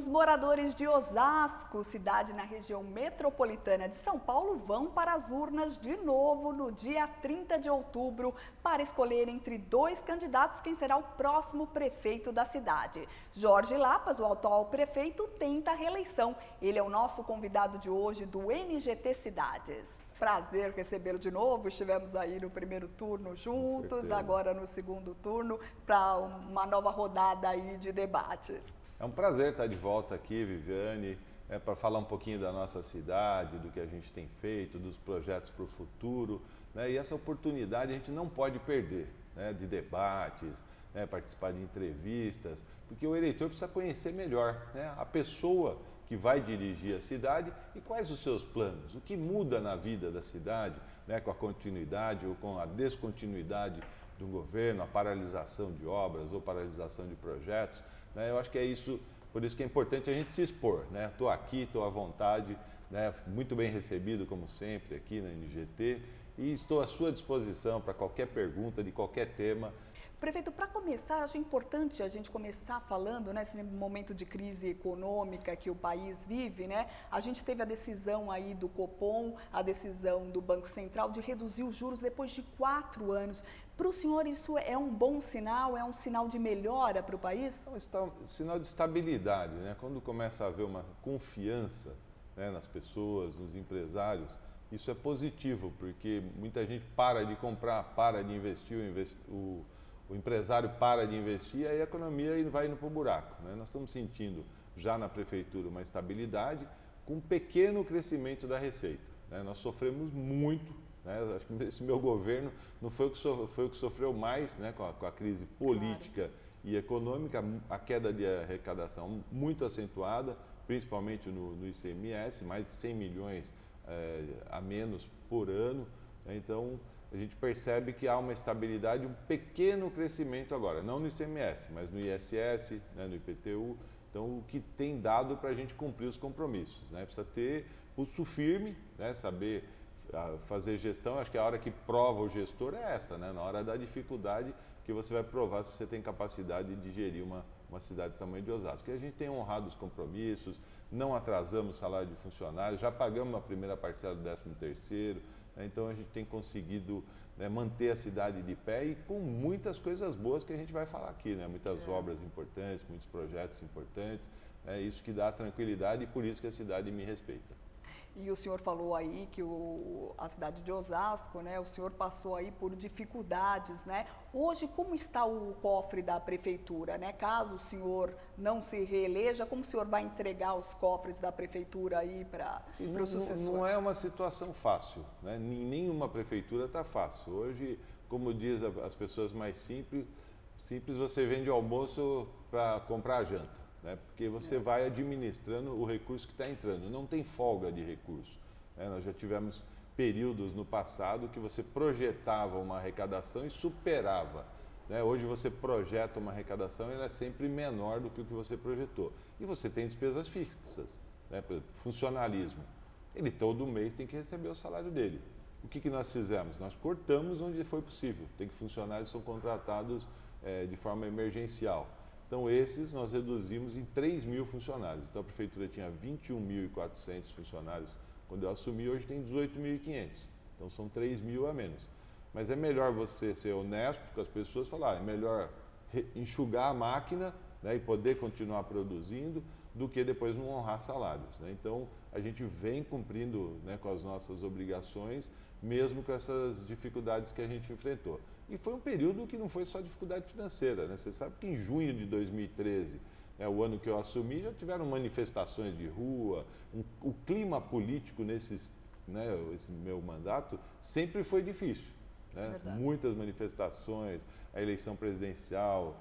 Os moradores de Osasco, cidade na região metropolitana de São Paulo, vão para as urnas de novo no dia 30 de outubro para escolher entre dois candidatos quem será o próximo prefeito da cidade. Jorge Lapas, o atual prefeito, tenta a reeleição. Ele é o nosso convidado de hoje do NGT Cidades. Prazer recebê-lo de novo. Estivemos aí no primeiro turno juntos, agora no segundo turno para uma nova rodada aí de debates. É um prazer estar de volta aqui, Viviane, para falar um pouquinho da nossa cidade, do que a gente tem feito, dos projetos para o futuro. E essa oportunidade a gente não pode perder, de debates, participar de entrevistas, porque o eleitor precisa conhecer melhor a pessoa que vai dirigir a cidade e quais os seus planos, o que muda na vida da cidade, com a continuidade ou com a descontinuidade do governo, a paralisação de obras ou paralisação de projetos. Eu acho que é isso, por isso que é importante a gente se expor. Estou aqui, estou à vontade, muito bem recebido como sempre aqui na NGT e estou à sua disposição para qualquer pergunta de qualquer tema. Prefeito, para começar, acho importante a gente começar falando, nesse momento de crise econômica que o país vive, A gente teve a decisão aí do Copom, a decisão do Banco Central de reduzir os juros depois de 4 anos. Para o senhor isso é um bom sinal, é um sinal de melhora para o país? É um sinal de estabilidade, Quando começa a haver uma confiança nas pessoas, nos empresários, isso é positivo, porque muita gente para de comprar, para de investir, o empresário para de investir e aí a economia vai indo para o buraco. Nós estamos sentindo já na prefeitura uma estabilidade com um pequeno crescimento da receita. Nós sofremos muito, acho que esse meu governo não foi o que sofreu mais com a crise política e econômica, a queda de arrecadação muito acentuada, principalmente no ICMS, mais de 100 milhões a menos por ano. Então, a gente percebe que há uma estabilidade, um pequeno crescimento agora, não no ICMS, mas no ISS, no IPTU. Então, o que tem dado para a gente cumprir os compromissos. Precisa ter pulso firme, saber fazer gestão. Acho que a hora que prova o gestor é essa, na hora da dificuldade que você vai provar se você tem capacidade de gerir uma cidade do tamanho de Osasco. Que a gente tem honrado os compromissos, não atrasamos o salário de funcionários, já pagamos a primeira parcela do 13º, então a gente tem conseguido manter a cidade de pé e com muitas coisas boas que a gente vai falar aqui, muitas obras importantes, muitos projetos importantes, é isso que dá tranquilidade e por isso que a cidade me respeita. E o senhor falou aí que a cidade de Osasco, o senhor passou aí por dificuldades, Hoje, como está o cofre da prefeitura, Caso o senhor não se reeleja, como o senhor vai entregar os cofres da prefeitura aí para o sucessor? Não é uma situação fácil, Nenhuma prefeitura está fácil. Hoje, como diz as pessoas mais simples você vende almoço para comprar janta. Porque você vai administrando o recurso que está entrando, não tem folga de recurso. Nós já tivemos períodos no passado que você projetava uma arrecadação e superava. Hoje você projeta uma arrecadação e ela é sempre menor do que o que você projetou. E você tem despesas fixas, por exemplo, funcionalismo. Ele todo mês tem que receber o salário dele. O que nós fizemos? Nós cortamos onde foi possível. Tem que funcionários são contratados de forma emergencial. Então, esses nós reduzimos em 3 mil funcionários. Então, a prefeitura tinha 21.400 funcionários quando eu assumi, hoje tem 18.500. Então, são 3 mil a menos. Mas é melhor você ser honesto com as pessoas, falar, é melhor enxugar a máquina e poder continuar produzindo do que depois não honrar salários. Então, a gente vem cumprindo com as nossas obrigações, mesmo com essas dificuldades que a gente enfrentou. E foi um período que não foi só dificuldade financeira. Você sabe que em junho de 2013, o ano que eu assumi, já tiveram manifestações de rua. O clima político esse meu mandato sempre foi difícil. Muitas manifestações, a eleição presidencial,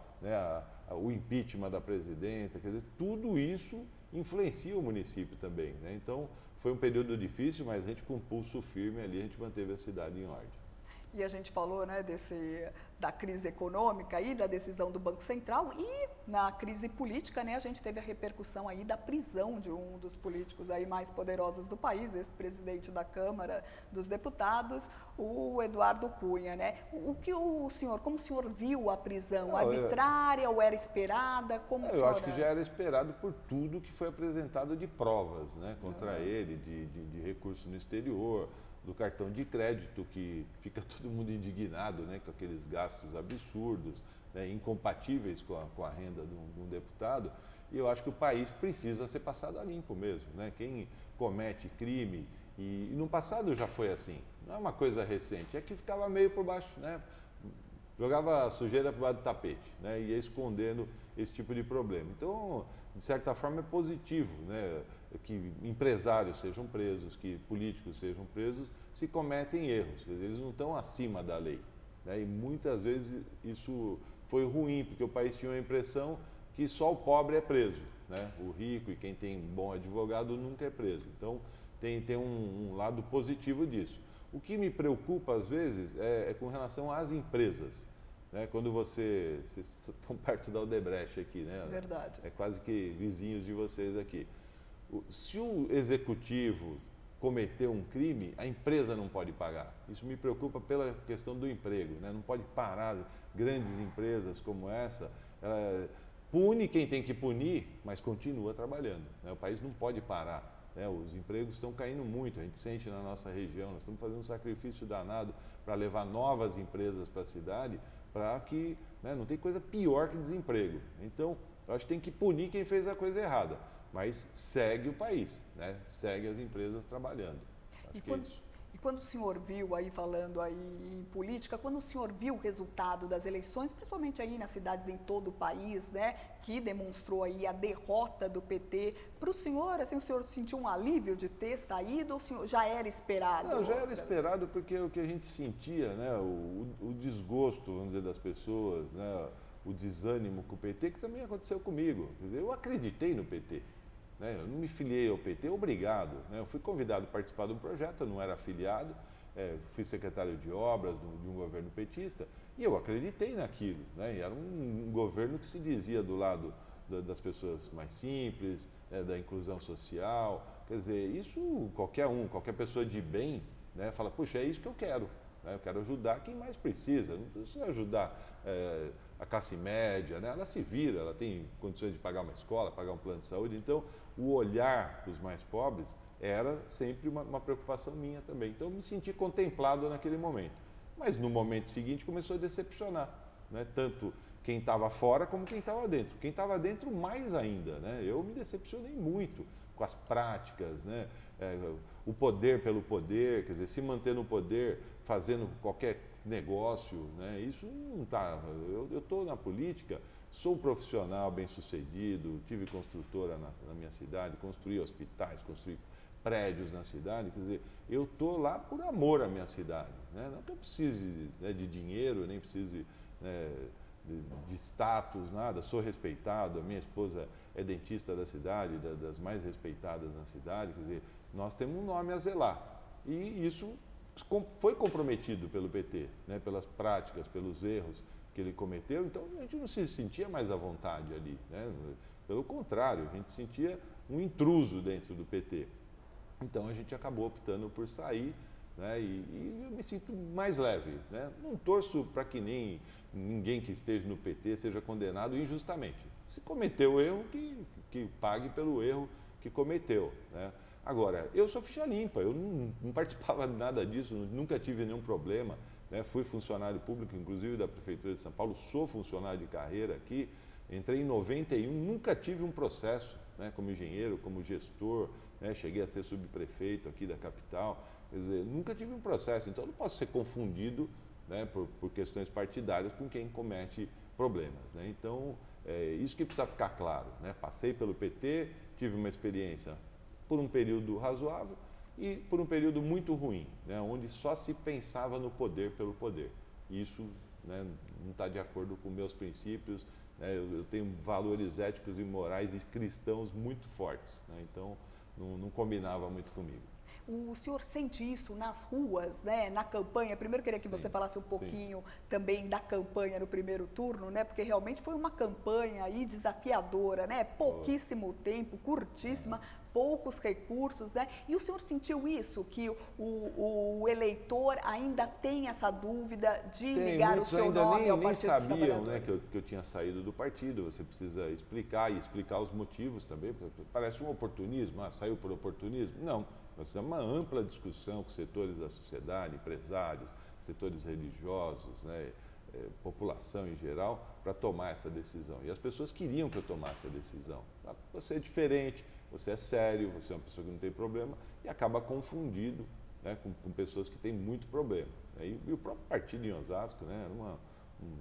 o impeachment da presidenta, quer dizer, tudo isso influencia o município também. Então, foi um período difícil, mas a gente com pulso firme ali, a gente manteve a cidade em ordem. E a gente falou da crise econômica e da decisão do Banco Central e na crise política, a gente teve a repercussão aí da prisão de um dos políticos aí mais poderosos do país, ex-presidente da Câmara dos Deputados, o Eduardo Cunha, né? O que o senhor, como o senhor viu a prisão? Não, Arbitrária ou era esperada? Como o eu senhor... acho que já era esperado por tudo que foi apresentado de provas, né, contra ele, de recurso no exterior, do cartão de crédito, que fica todo mundo indignado, né, com aqueles gastos absurdos, né, incompatíveis com a renda de um deputado. E eu acho que o país precisa ser passado a limpo mesmo, né? Quem comete crime, e no passado já foi assim, não é uma coisa recente, é que ficava meio por baixo, né? Jogava sujeira para o lado do tapete, né? Ia escondendo esse tipo de problema. Então, de certa forma, é positivo, né? Que empresários sejam presos, que políticos sejam presos, se cometem erros. Eles não estão acima da lei, né? E muitas vezes isso foi ruim, porque o país tinha a impressão que só o pobre é preso, né? O rico e quem tem bom advogado nunca é preso. Então, tem um lado positivo disso. O que me preocupa, às vezes, é com relação às empresas, né? Quando vocês estão perto da Odebrecht aqui, né? Verdade. É quase que vizinhos de vocês aqui. Se o executivo cometer um crime, a empresa não pode pagar. Isso me preocupa pela questão do emprego, né? Não pode parar. Grandes empresas como essa, pune quem tem que punir, mas continua trabalhando, né? O país não pode parar, né? Os empregos estão caindo muito, a gente sente na nossa região, nós estamos fazendo um sacrifício danado para levar novas empresas para a cidade, para que, né, não tem coisa pior que desemprego. Então, eu acho que tem que punir quem fez a coisa errada, mas segue o país, né? Segue as empresas trabalhando. Acho que é isso. E quando o senhor viu aí, falando aí em política, quando o senhor viu o resultado das eleições, principalmente aí nas cidades em todo o país, né, que demonstrou aí a derrota do PT, para o senhor, assim, o senhor sentiu um alívio de ter saído ou o senhor já era esperado? Não, já era esperado porque o que a gente sentia, né, o desgosto, vamos dizer, das pessoas, né, o desânimo com o PT, que também aconteceu comigo. Quer dizer, eu acreditei no PT. Eu não me filiei ao PT, obrigado. Eu fui convidado a participar de um projeto, eu não era afiliado, fui secretário de obras de um governo petista e eu acreditei naquilo. E era um governo que se dizia do lado das pessoas mais simples, da inclusão social. Quer dizer, isso qualquer pessoa de bem, fala, puxa, é isso que eu quero. Eu quero ajudar quem mais precisa, não precisa ajudar a classe média, né? Ela se vira, ela tem condições de pagar uma escola, pagar um plano de saúde. Então, o olhar para os mais pobres era sempre uma preocupação minha também. Então, eu me senti contemplado naquele momento. Mas no momento seguinte começou a decepcionar, né? Tanto quem estava fora como quem estava dentro. Quem estava dentro mais ainda, né? Eu me decepcionei muito com as práticas, né? O poder pelo poder, quer dizer, se manter no poder fazendo qualquer negócio, né? Isso não está. Eu estou na política, sou um profissional bem-sucedido, tive construtora na minha cidade, construí hospitais, construí prédios na cidade, quer dizer, eu estou lá por amor à minha cidade, né? Não que eu precise, né, de dinheiro, nem precise, né, de status, nada, sou respeitado, a minha esposa é dentista da cidade, das mais respeitadas na cidade, quer dizer, nós temos um nome a zelar. E isso foi comprometido pelo PT, né, pelas práticas, pelos erros que ele cometeu, então a gente não se sentia mais à vontade ali, né? Pelo contrário, a gente sentia um intruso dentro do PT. Então a gente acabou optando por sair, né, e eu me sinto mais leve, né? Não torço para que ninguém que esteja no PT seja condenado injustamente. Se cometeu erro, que pague pelo erro que cometeu, né? Agora, eu sou ficha limpa, eu não participava de nada disso, nunca tive nenhum problema, né? Fui funcionário público, inclusive da Prefeitura de São Paulo, sou funcionário de carreira aqui, entrei em 91, nunca tive um processo, né, como engenheiro, como gestor, né? Cheguei a ser subprefeito aqui da capital, quer dizer, nunca tive um processo, então eu não posso ser confundido, né, por questões partidárias com quem comete problemas, né? Então, isso que precisa ficar claro, né? Passei pelo PT, tive uma experiência por um período razoável e por um período muito ruim, né, onde só se pensava no poder pelo poder. Isso, né, não está de acordo com meus princípios, né? Eu tenho valores éticos e morais e cristãos muito fortes, né? Então não combinava muito comigo. O senhor sente isso nas ruas, né, na campanha? Primeiro queria que você falasse um pouquinho também da campanha no primeiro turno, né, porque realmente foi uma campanha aí desafiadora, né, pouquíssimo tempo, curtíssima, poucos recursos, né? E o senhor sentiu isso, que o eleitor ainda tem essa dúvida de ligar o seu nome ao Partido dos Trabalhadores? Nem sabiam, né, que eu tinha saído do partido. Você precisa explicar e explicar os motivos também. Parece um oportunismo, saiu por oportunismo. Não, nós fizemos uma ampla discussão com setores da sociedade, empresários, setores religiosos, né, população em geral, para tomar essa decisão. E as pessoas queriam que eu tomasse a decisão. Você é diferente, você é sério, você é uma pessoa que não tem problema e acaba confundido, né, com pessoas que têm muito problema. Né? E o próprio partido em Osasco, né, era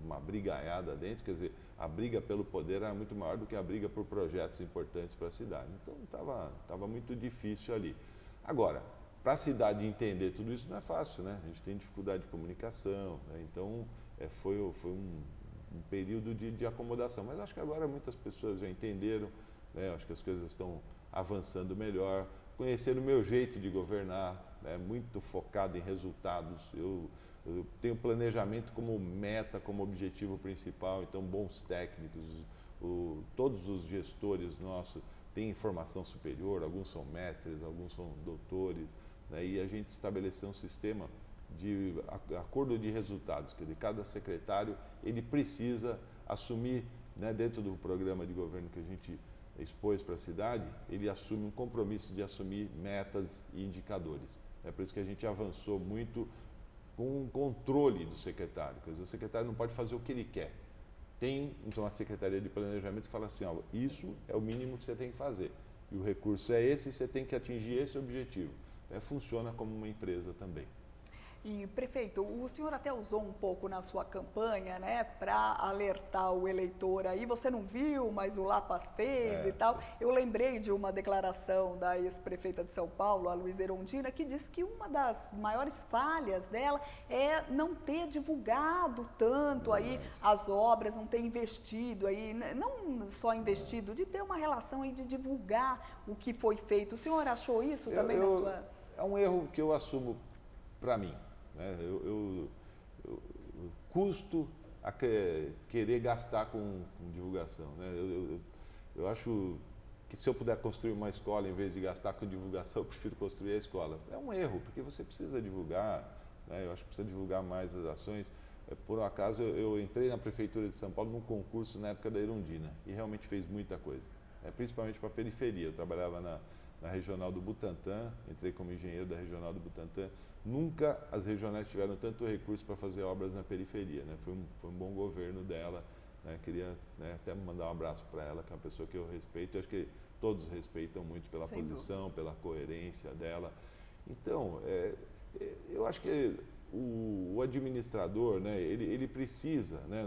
uma brigaiada dentro, quer dizer, a briga pelo poder era muito maior do que a briga por projetos importantes para a cidade. Então estava muito difícil ali. Agora, para a cidade entender tudo isso não é fácil, né? A gente tem dificuldade de comunicação, né? Então foi um período de acomodação. Mas acho que agora muitas pessoas já entenderam, né? Acho que as coisas estão avançando melhor, conheceram o meu jeito de governar, né? Muito focado em resultados. Eu tenho planejamento como meta, como objetivo principal, então bons técnicos, todos os gestores nossos têm formação superior, alguns são mestres, alguns são doutores, né? E a gente estabeleceu um sistema de acordo de resultados, que cada secretário ele precisa assumir, né, dentro do programa de governo que a gente expôs para a cidade, ele assume um compromisso de assumir metas e indicadores. É por isso que a gente avançou muito com o controle do secretário, quer dizer, o secretário não pode fazer o que ele quer. Tem uma secretaria de planejamento que fala assim, ó, isso é o mínimo que você tem que fazer, e o recurso é esse, e você tem que atingir esse objetivo. Funciona como uma empresa também. E, prefeito, o senhor até usou um pouco na sua campanha, né, para alertar o eleitor aí, você não viu, mas o Lapas fez e tal. Eu lembrei de uma declaração da ex-prefeita de São Paulo, a Luísa Erundina, que disse que uma das maiores falhas dela é não ter divulgado tanto aí as obras, não ter investido aí, não só investido, de ter uma relação aí de divulgar o que foi feito. O senhor achou isso também na sua... É um erro que eu assumo para mim. Né? Eu custo a querer gastar com divulgação. Né? Eu acho que se eu puder construir uma escola em vez de gastar com divulgação, eu prefiro construir a escola. É um erro, porque você precisa divulgar, né? Eu acho que precisa divulgar mais as ações. Por um acaso, eu entrei na Prefeitura de São Paulo num concurso na época da Erundina e realmente fez muita coisa, principalmente para a periferia. Eu trabalhava na Regional do Butantã, entrei como engenheiro da Regional do Butantã. Nunca as regionais tiveram tanto recurso para fazer obras na periferia, né? Foi um bom governo dela, né? Queria, né, até mandar um abraço para ela, que é uma pessoa que eu respeito. Eu acho que todos respeitam muito pela posição, pela coerência dela. Então, eu acho que o administrador, né, ele precisa, né,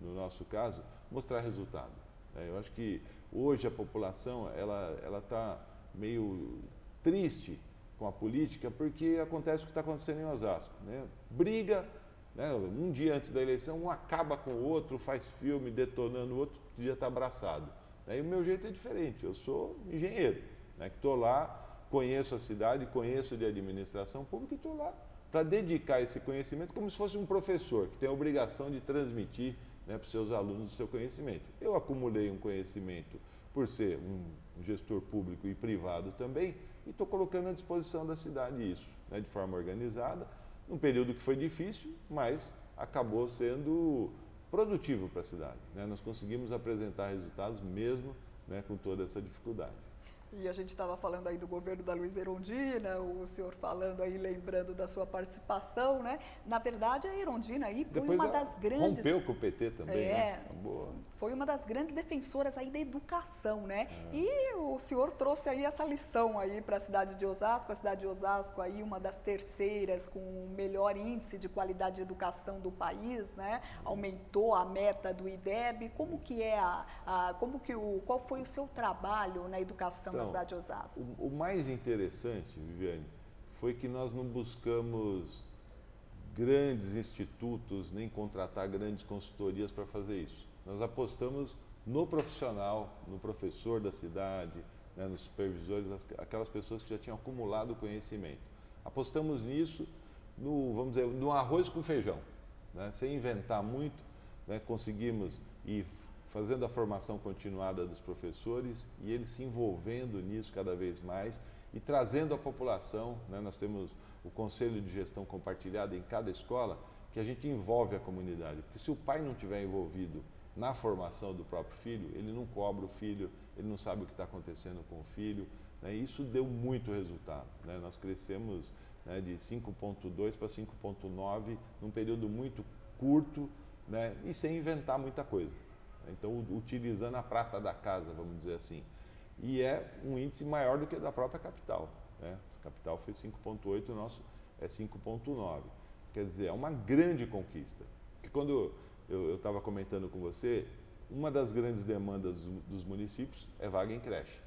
no nosso caso, mostrar resultado. Né? Eu acho que hoje a população ela está meio triste com a política porque acontece o que está acontecendo em Osasco. Né? Briga, né? Um dia antes da eleição, um acaba com o outro, faz filme detonando o outro, dia está abraçado. Né? E o meu jeito é diferente, eu sou engenheiro, né, que estou lá, conheço a cidade, conheço de administração pública e estou lá para dedicar esse conhecimento como se fosse um professor que tem a obrigação de transmitir, né, para os seus alunos o seu conhecimento. Eu acumulei um conhecimento por ser um gestor público e privado também, e estou colocando à disposição da cidade isso, né, de forma organizada, num período que foi difícil, mas acabou sendo produtivo para a cidade. Né? Nós conseguimos apresentar resultados mesmo, né, com toda essa dificuldade. E a gente estava falando aí do governo da Luísa Erundina, o senhor falando aí, lembrando da sua participação, né? Na verdade, a Erundina aí foi depois uma das grandes... rompeu com o PT também, né? Foi uma das grandes defensoras aí da educação, né? E o senhor trouxe aí essa lição aí para a cidade de Osasco, aí uma das terceiras com o melhor índice de qualidade de educação do país, né? Aumentou a meta do IDEB. Como que é qual foi o seu trabalho na educação na cidade de Osasco? O mais interessante, Viviane, foi que nós não buscamos grandes institutos nem contratar grandes consultorias para fazer isso. Nós apostamos no profissional, no professor da cidade, né, nos supervisores, aquelas pessoas que já tinham acumulado conhecimento. Apostamos nisso, vamos dizer, no arroz com feijão, né, sem inventar muito, né, conseguimos ir fazendo a formação continuada dos professores e eles se envolvendo nisso cada vez mais e trazendo a população, né? Nós temos o Conselho de Gestão Compartilhada em cada escola, que a gente envolve a comunidade, porque se o pai não estiver envolvido na formação do próprio filho, ele não cobra o filho, ele não sabe o que está acontecendo com o filho, né? Isso deu muito resultado, né? Nós crescemos, né, de 5,2 para 5,9 num período muito curto, né, e sem inventar muita coisa. Então, utilizando a prata da casa, vamos dizer assim. E é um índice maior do que da própria capital, né? A capital foi 5,8, o nosso é 5,9. Quer dizer, é uma grande conquista. Porque quando eu estava comentando com você, uma das grandes demandas dos municípios é vaga em creche,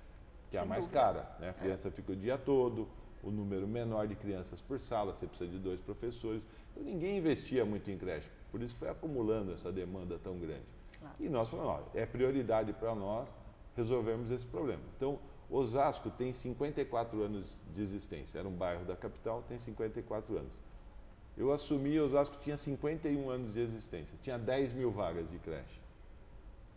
que é a mais cara, né? A criança fica o dia todo, o número menor de crianças por sala, você precisa de 2 professores. Então, ninguém investia muito em creche, por isso foi acumulando essa demanda tão grande. Claro. E nós falamos, ó, é prioridade para nós resolvermos esse problema. Então, Osasco tem 54 anos de existência, era um bairro da capital, tem 54 anos. Eu assumi, Osasco tinha 51 anos de existência, tinha 10 mil vagas de creche.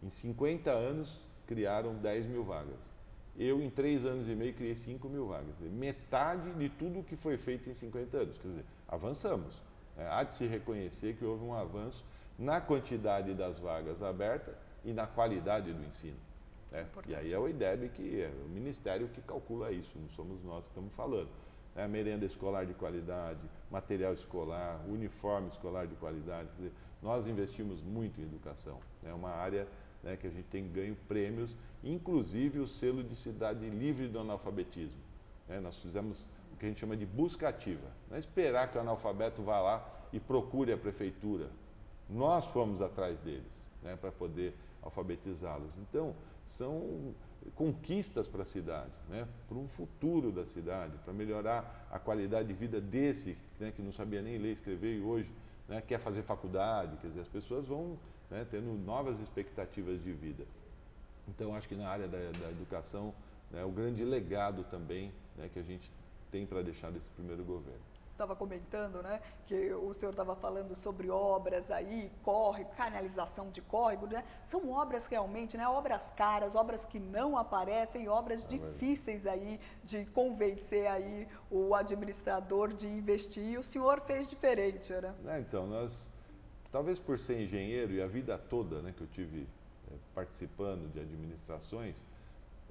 Em 50 anos, criaram 10 mil vagas. Eu, em 3 anos e meio, criei 5 mil vagas. Metade de tudo que foi feito em 50 anos. Quer dizer, avançamos. Há de se reconhecer que houve um avanço na quantidade das vagas abertas e na qualidade do ensino. E aí é o IDEB, que é o Ministério que calcula isso, não somos nós que estamos falando. Merenda escolar de qualidade, material escolar, uniforme escolar de qualidade. Quer dizer, nós investimos muito em educação. É uma área, né, que a gente tem ganho prêmios, inclusive o selo de cidade livre do analfabetismo. Nós fizemos o que a gente chama de busca ativa. Não é esperar que o analfabeto vá lá e procure a prefeitura. Nós fomos atrás deles, né, para poder alfabetizá-los. Então, são conquistas para a cidade, né, para um futuro da cidade, para melhorar a qualidade de vida desse, né, que não sabia nem ler e escrever e hoje, né, quer fazer faculdade. Quer dizer, as pessoas vão, né, tendo novas expectativas de vida. Então, acho que na área da educação, né, o grande legado também, né, que a gente tem para deixar desse primeiro governo. Estava comentando, né, que o senhor estava falando sobre obras aí, córrego, canalização de córrego, né? São obras realmente, né, obras caras, obras que não aparecem, obras difíceis aí de convencer aí o administrador de investir, e o senhor fez diferente, né? Então, nós, talvez por ser engenheiro e a vida toda, né, que eu tive participando de administrações,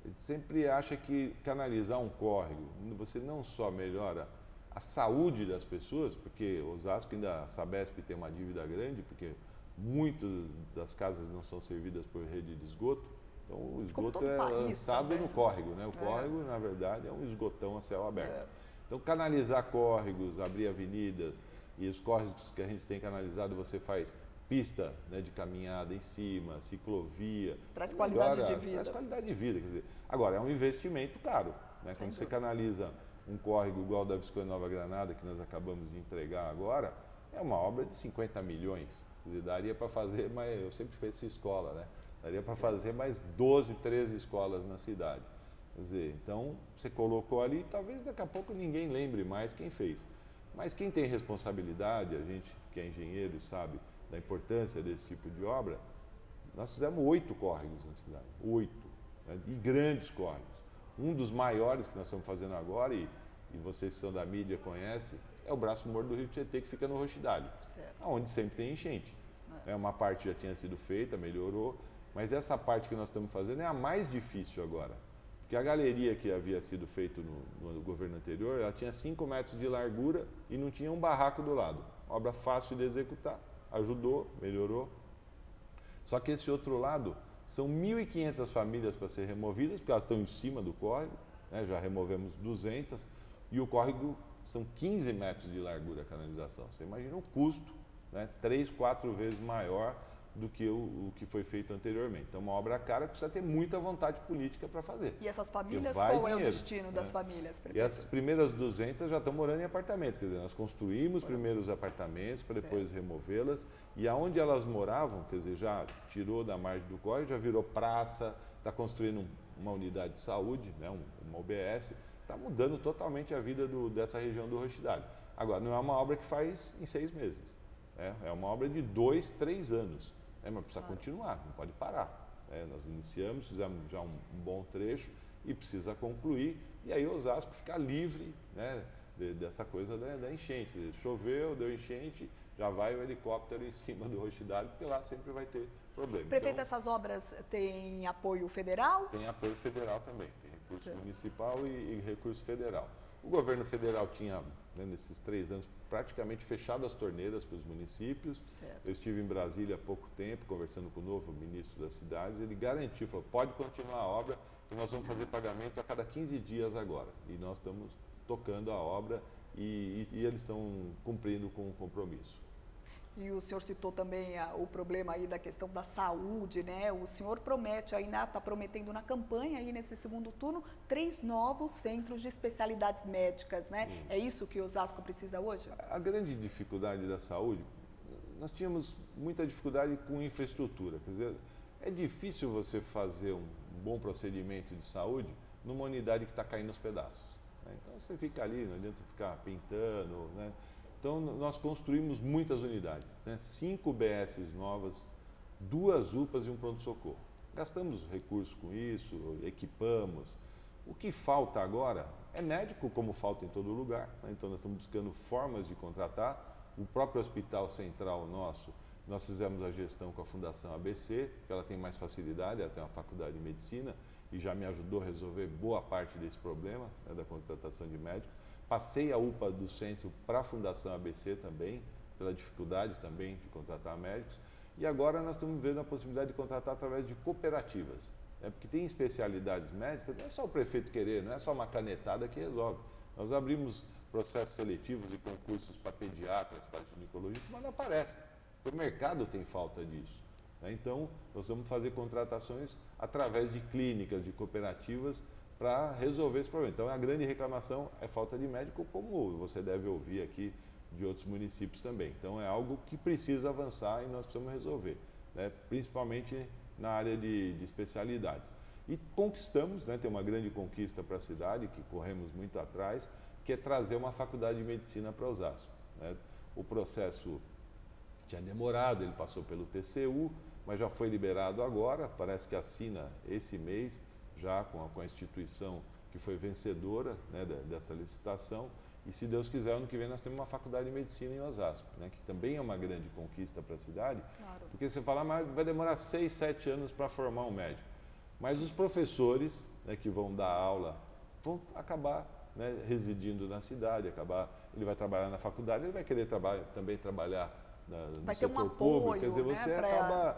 a gente sempre acha que canalizar um córrego, você não só melhora a saúde das pessoas, porque Osasco, ainda a Sabesp tem uma dívida grande, porque muitas das casas não são servidas por rede de esgoto, então o esgoto é lançado no córrego, né? O córrego, na verdade, é um esgotão a céu aberto. Então, canalizar córregos, abrir avenidas, e os córregos que a gente tem canalizado, você faz pista, né, de caminhada em cima, ciclovia. Traz qualidade de vida. Traz qualidade de vida, quer dizer, agora é um investimento caro, né? Quando você canaliza um córrego igual da Visconde Nova Granada, que nós acabamos de entregar agora, é uma obra de 50 milhões. Quer dizer, daria para fazer, mas eu sempre fiz essa escola, né? Daria para fazer mais 12, 13 escolas na cidade. Quer dizer, então você colocou ali, talvez daqui a pouco ninguém lembre mais quem fez. Mas quem tem responsabilidade, a gente que é engenheiro e sabe da importância desse tipo de obra, nós fizemos 8 córregos na cidade, 8, né? E grandes córregos. Um dos maiores que nós estamos fazendo agora, e vocês que são da mídia conhecem, é o braço morto do Rio Tietê, que fica no Roxidale, onde sempre tem enchente. Uma parte já tinha sido feita, melhorou, mas essa parte que nós estamos fazendo é a mais difícil agora. Porque a galeria que havia sido feita no governo anterior, ela tinha 5 metros de largura e não tinha um barraco do lado. Obra fácil de executar, ajudou, melhorou. Só que esse outro lado, são 1.500 famílias para ser removidas, porque elas estão em cima do córrego, né? Já removemos 200, e o córrego são 15 metros de largura a canalização. Você imagina o custo, né? 3, 4 vezes maior do que o que foi feito anteriormente. Então, uma obra cara que precisa ter muita vontade política para fazer. E essas famílias, qual é o destino das famílias? E essas primeiras 200 já estão morando em apartamento, quer dizer, nós construímos primeiros apartamentos para depois removê-las, e aonde elas moravam, quer dizer, já tirou da margem do córrego, já virou praça, está construindo uma unidade de saúde, né, uma UBS, está mudando totalmente a vida dessa região do Roxidale. Agora, não é uma obra que faz em 6 meses, é uma obra de 2, 3 anos. Mas precisa continuar, não pode parar. Nós iniciamos, fizemos já um bom trecho e precisa concluir, e aí Osasco ficar livre, né, dessa coisa da enchente. Choveu, deu enchente, já vai o helicóptero em cima do Roche d'Água, porque lá sempre vai ter problema. Prefeito, Então, essas obras têm apoio federal? tem apoio federal também, tem recurso municipal e recurso federal. O governo federal tinha, né, nesses 3 anos, praticamente fechado as torneiras para os municípios. Certo. Eu estive em Brasília há pouco tempo, conversando com o novo ministro das cidades, ele garantiu, falou, pode continuar a obra, que nós vamos fazer pagamento a cada 15 dias agora. E nós estamos tocando a obra e eles estão cumprindo com o compromisso. E o senhor citou também o problema aí da questão da saúde, né? O senhor promete aí, está prometendo na campanha aí nesse segundo turno 3 novos centros de especialidades médicas, né? É isso que Osasco precisa hoje? A grande dificuldade da saúde, nós tínhamos muita dificuldade com infraestrutura. Quer dizer, é difícil você fazer um bom procedimento de saúde numa unidade que está caindo aos pedaços, né? Então você fica ali, não adianta ficar pintando, né? Então, nós construímos muitas unidades, né? 5 UBSs novas, 2 UPAs e um pronto-socorro. Gastamos recursos com isso, equipamos. O que falta agora é médico, como falta em todo lugar, né? Então, nós estamos buscando formas de contratar. O próprio Hospital Central nosso, nós fizemos a gestão com a Fundação ABC, que ela tem mais facilidade, ela tem uma faculdade de medicina e já me ajudou a resolver boa parte desse problema, né, da contratação de médicos. Passei a UPA do centro para a Fundação ABC também, pela dificuldade também de contratar médicos. E agora nós estamos vendo a possibilidade de contratar através de cooperativas, né? Porque tem especialidades médicas, não é só o prefeito querer, não é só uma canetada que resolve. Nós abrimos processos seletivos e concursos para pediatras, para ginecologistas, mas não aparece. O mercado tem falta disso, né? Então, nós vamos fazer contratações através de clínicas, de cooperativas, para resolver esse problema. Então, a grande reclamação é falta de médico, como você deve ouvir aqui de outros municípios também. Então, é algo que precisa avançar e nós precisamos resolver, né? Principalmente na área de especialidades. E conquistamos, né? Tem uma grande conquista para a cidade, que corremos muito atrás, que é trazer uma faculdade de medicina para Osasco, né? O processo tinha demorado, ele passou pelo TCU, mas já foi liberado agora, parece que assina esse mês, já com a instituição que foi vencedora, né, dessa licitação, e se Deus quiser, ano que vem nós temos uma faculdade de medicina em Osasco, né, que também é uma grande conquista para a cidade, claro. Porque você fala, mas vai demorar 6, 7 anos para formar um médico, mas os professores, né, que vão dar aula vão acabar, né, residindo na cidade, ele vai trabalhar na faculdade, ele vai querer também trabalhar vai ter um apoio, quer dizer, você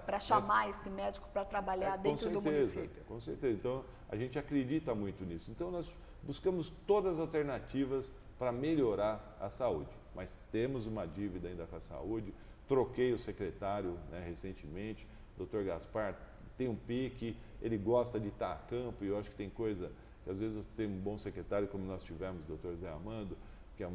para chamar esse médico para trabalhar dentro do município. Com certeza. Então, a gente acredita muito nisso. Então, nós buscamos todas as alternativas para melhorar a saúde. Mas temos uma dívida ainda com a saúde. Troquei o secretário, né, recentemente, o Dr. Gaspar tem um pique, ele gosta de estar a campo e eu acho que tem coisa que às vezes você tem um bom secretário, como nós tivemos o Dr. Zé Amando, que é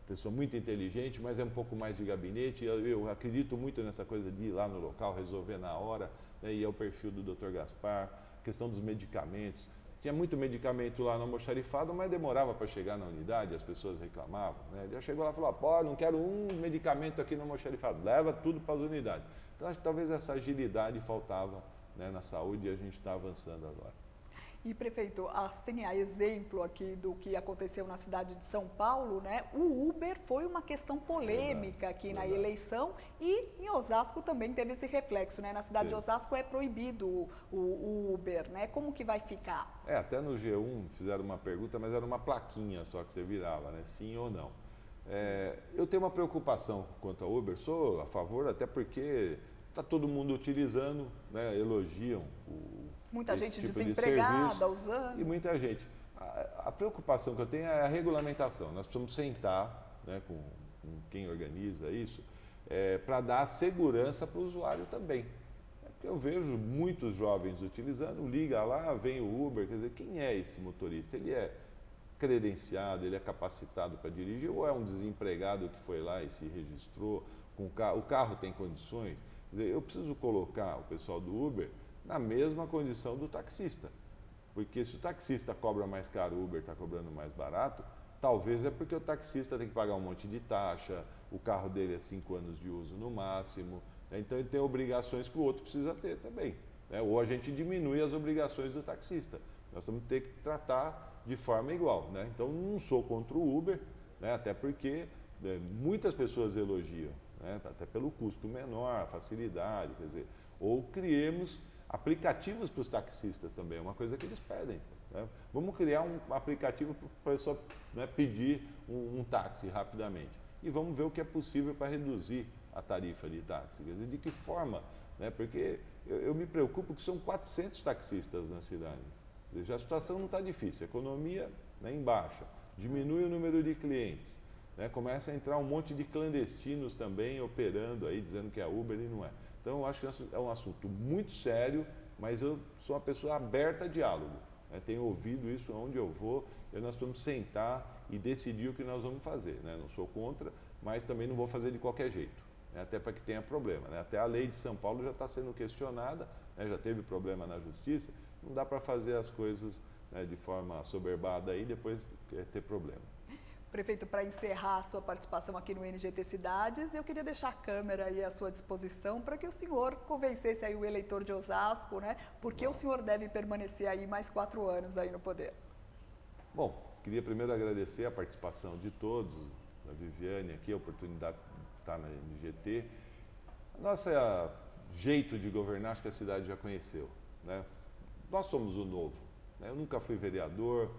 pessoa muito inteligente, mas é um pouco mais de gabinete. Eu acredito muito nessa coisa de ir lá no local, resolver na hora, né? E é o perfil do Dr. Gaspar, questão dos medicamentos. Tinha muito medicamento lá no almoxarifado, mas demorava para chegar na unidade, as pessoas reclamavam, né? Ele já chegou lá e falou, pô, não quero um medicamento aqui no almoxarifado, leva tudo para as unidades. Então, acho que talvez essa agilidade faltava, né, na saúde e a gente está avançando agora. E, prefeito, assim, a exemplo aqui do que aconteceu na cidade de São Paulo, né? O Uber foi uma questão polêmica aqui na eleição e em Osasco também teve esse reflexo, né? Na cidade de Osasco é proibido o Uber, né? Como que vai ficar? Até no G1 fizeram uma pergunta, mas era uma plaquinha só que você virava, né? Sim ou não. Eu tenho uma preocupação quanto ao Uber, sou a favor, até porque está todo mundo utilizando, né? Elogiam muita gente tipo desempregada usando. E muita gente. A preocupação que eu tenho é a regulamentação. Nós precisamos sentar, né, com quem organiza isso, para dar segurança para o usuário também. Porque eu vejo muitos jovens utilizando, liga lá, vem o Uber, quer dizer, quem é esse motorista? Ele é credenciado, ele é capacitado para dirigir ou é um desempregado que foi lá e se registrou com o carro tem condições? Quer dizer, eu preciso colocar o pessoal do Uber na mesma condição do taxista. Porque se o taxista cobra mais caro, o Uber está cobrando mais barato, talvez é porque o taxista tem que pagar um monte de taxa, o carro dele é 5 anos de uso no máximo, né? Então ele tem obrigações que o outro precisa ter também. né? Ou a gente diminui as obrigações do taxista. Nós vamos ter que tratar de forma igual, né? Então, não sou contra o Uber, né? Até porque muitas pessoas elogiam, né? Até pelo custo menor, a facilidade, quer dizer, ou criemos aplicativos para os taxistas também, é uma coisa que eles pedem, né? Vamos criar um aplicativo para a pessoa, né, pedir um táxi rapidamente e vamos ver o que é possível para reduzir a tarifa de táxi, quer dizer, de que forma, né? Porque eu me preocupo que são 400 taxistas na cidade. Já a situação não está difícil, a economia, né, em baixa, diminui o número de clientes, né, começa a entrar um monte de clandestinos também operando aí, dizendo que é Uber e não é. Então, eu acho que é um assunto muito sério, mas eu sou uma pessoa aberta a diálogo, né, tenho ouvido isso onde eu vou, e nós vamos sentar e decidir o que nós vamos fazer, né? Não sou contra, mas também não vou fazer de qualquer jeito, né, até para que tenha problema, né? Até a lei de São Paulo já está sendo questionada, né, já teve problema na justiça, não dá para fazer as coisas, né, de forma assoberbada e depois ter problema. Prefeito, para encerrar a sua participação aqui no NGT Cidades, eu queria deixar a câmera aí à sua disposição para que o senhor convencesse aí o eleitor de Osasco, né? Porque o senhor deve permanecer aí mais 4 anos aí no poder. Bom, queria primeiro agradecer a participação de todos, da Viviane aqui, a oportunidade de estar na NGT. Nosso jeito de governar, acho que a cidade já conheceu, né? Nós somos o novo, né? Eu nunca fui vereador,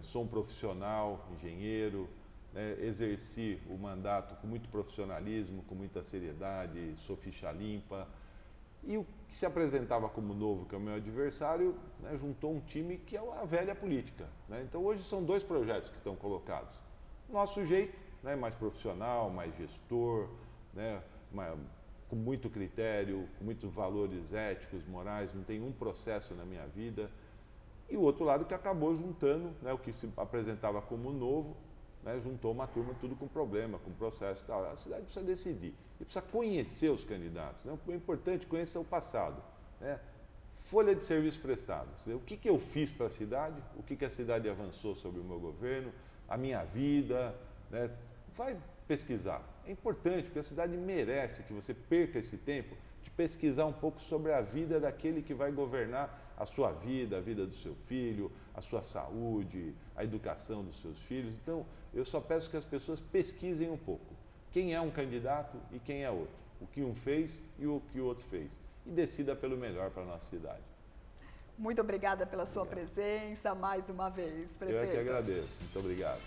sou um profissional, engenheiro, né? Exerci o mandato com muito profissionalismo, com muita seriedade, sou ficha limpa. E o que se apresentava como novo, que é o meu adversário, né, juntou um time que é a velha política, né? Então hoje são 2 projetos que estão colocados. Nosso jeito, né, mais profissional, mais gestor, né, com muito critério, com muitos valores éticos, morais, não tem um processo na minha vida. E o outro lado que acabou juntando, né, o que se apresentava como novo, né, juntou uma turma tudo com problema, com processo e tal. A cidade precisa decidir, e precisa conhecer os candidatos, né? O importante é conhecer o passado, né? Folha de serviços prestados, o que eu fiz para a cidade, o que a cidade avançou sobre o meu governo, a minha vida, né? Vai pesquisar. É importante, porque a cidade merece que você perca esse tempo de pesquisar um pouco sobre a vida daquele que vai governar a sua vida, a vida do seu filho, a sua saúde, a educação dos seus filhos. Então, eu só peço que as pessoas pesquisem um pouco quem é um candidato e quem é outro, o que um fez e o que o outro fez, e decida pelo melhor para a nossa cidade. Muito obrigada pela sua presença mais uma vez, prefeito. Eu é que agradeço. Muito obrigado.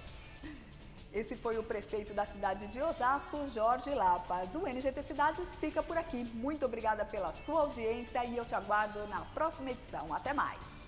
Esse foi o prefeito da cidade de Osasco, Jorge Lapas. O NGT Cidades fica por aqui. Muito obrigada pela sua audiência e eu te aguardo na próxima edição. Até mais!